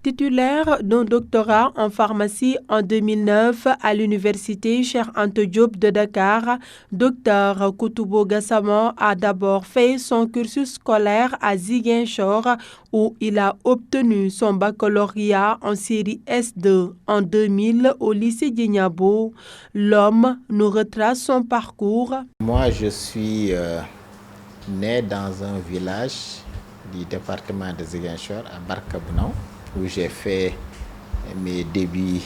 Titulaire d'un doctorat en pharmacie en 2009 à l'université Cheikh Anta Diop de Dakar, Dr Koutoubo Gassama a d'abord fait son cursus scolaire à Ziguinchor où il a obtenu son baccalauréat en série S2 en 2000 au lycée Djignabo. L'homme nous retrace son parcours. Moi, je suis né dans un village du département de Ziguinchor à Barkabounaou, où j'ai fait mes débuts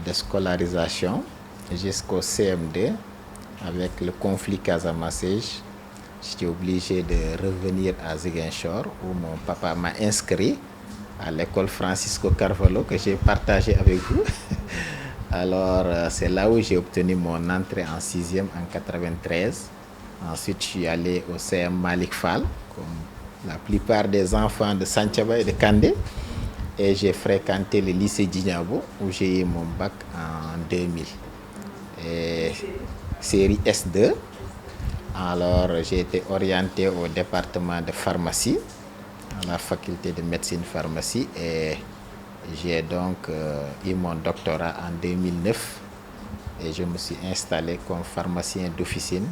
de scolarisation jusqu'au CM2. Avec le conflit Casamance, j'étais obligé de revenir à Ziguinchor où mon papa m'a inscrit à l'école Francisco Carvalho que j'ai partagé avec vous. Alors c'est là où j'ai obtenu mon entrée en 6e en 93. Ensuite je suis allé au CM Malik Fall comme la plupart des enfants de Santhiaba et de Kandé. Et j'ai fréquenté le lycée Djignabo où j'ai eu mon bac en 2000. Et série S2. Alors j'ai été orienté au département de pharmacie, à la faculté de médecine pharmacie. Et j'ai donc eu mon doctorat en 2009. Et je me suis installé comme pharmacien d'officine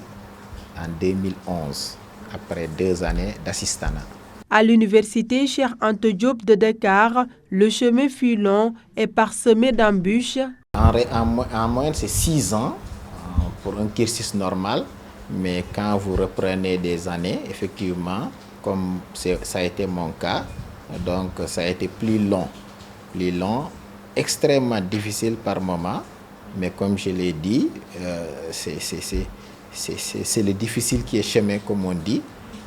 en 2011, après 2 années d'assistanat. À l'université Cheikh Anta Diop de Dakar, le chemin fut long et parsemé d'embûches. En moyenne, c'est 6 ans pour un cursus normal, mais quand vous reprenez des années, effectivement, comme ça a été mon cas, donc ça a été plus long, extrêmement difficile par moment, mais comme je l'ai dit, c'est le difficile qui est chemin, comme on dit.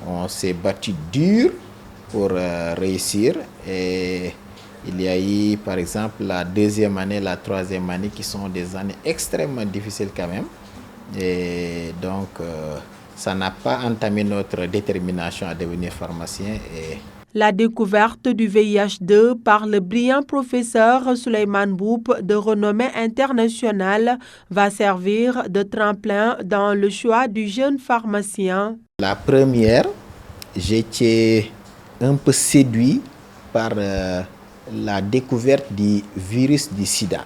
On s'est battu dur pour réussir et il y a eu par exemple la 2e année, la 3e année qui sont des années extrêmement difficiles quand même et donc ça n'a pas entamé notre détermination à devenir pharmacien. La découverte du VIH2 par le brillant professeur Souleymane Mboup de renommée internationale va servir de tremplin dans le choix du jeune pharmacien. La première, j'étais un peu séduit par la découverte du virus du sida.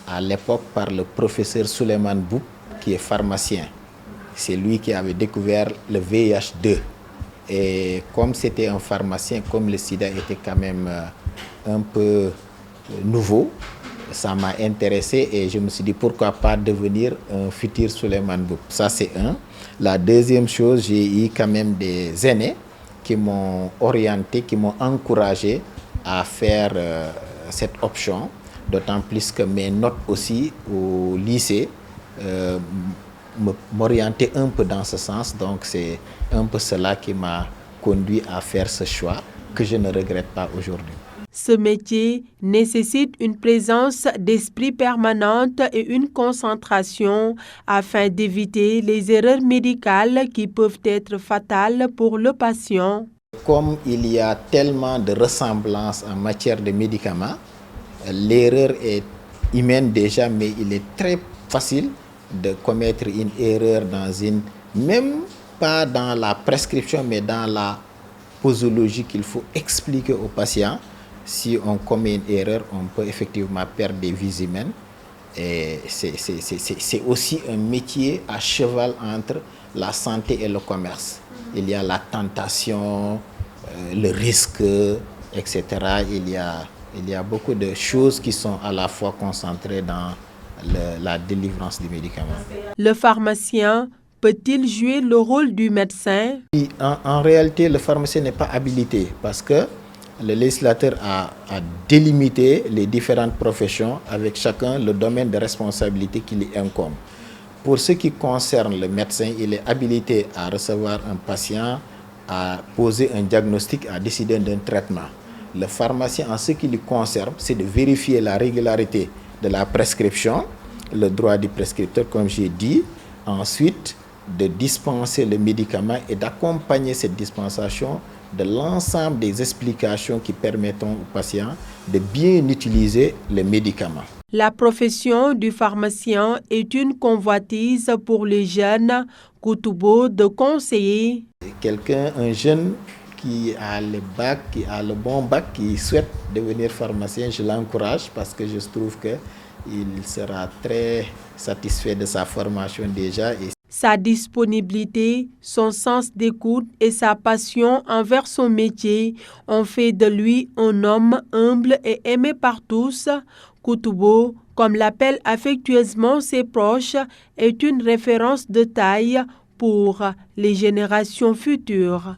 À l'époque, par le professeur Souleymane Mboup, qui est pharmacien. C'est lui qui avait découvert le VIH2. Et comme c'était un pharmacien, comme le sida était quand même un peu nouveau, ça m'a intéressé et je me suis dit pourquoi pas devenir un futur Souleymane Mboup. Ça c'est un. La deuxième chose, j'ai eu quand même des aînés qui m'ont orienté, qui m'ont encouragé à faire cette option, d'autant plus que mes notes aussi au lycée m'orientaient un peu dans ce sens, donc c'est un peu cela qui m'a conduit à faire ce choix que je ne regrette pas aujourd'hui. Ce métier nécessite une présence d'esprit permanente et une concentration afin d'éviter les erreurs médicales qui peuvent être fatales pour le patient. Comme il y a tellement de ressemblances en matière de médicaments, l'erreur est humaine déjà, mais il est très facile de commettre une erreur même pas dans la prescription, mais dans la posologie qu'il faut expliquer aux patients. Si on commet une erreur, on peut effectivement perdre des vies humaines. Et c'est aussi un métier à cheval entre la santé et le commerce. Il y a la tentation, le risque, etc. Il y a beaucoup de choses qui sont à la fois concentrées dans la délivrance du médicament. Le pharmacien peut-il jouer le rôle du médecin? En réalité, le pharmacien n'est pas habilité parce que le législateur a délimité les différentes professions avec chacun le domaine de responsabilité qui lui incombe. Pour ce qui concerne le médecin, il est habilité à recevoir un patient, à poser un diagnostic, à décider d'un traitement. Le pharmacien, en ce qui lui concerne, c'est de vérifier la régularité de la prescription, le droit du prescripteur, comme j'ai dit. Ensuite, de dispenser le médicament et d'accompagner cette dispensation de l'ensemble des explications qui permettront aux patients de bien utiliser le médicament. La profession du pharmacien est une convoitise pour les jeunes. Koutoubo de conseiller. Un jeune qui a le bac, qui a le bon bac, qui souhaite devenir pharmacien, je l'encourage parce que je trouve qu'il sera très satisfait de sa formation déjà. Sa disponibilité, son sens d'écoute et sa passion envers son métier ont fait de lui un homme humble et aimé par tous. Koutoubo, comme l'appellent affectueusement ses proches, est une référence de taille pour les générations futures.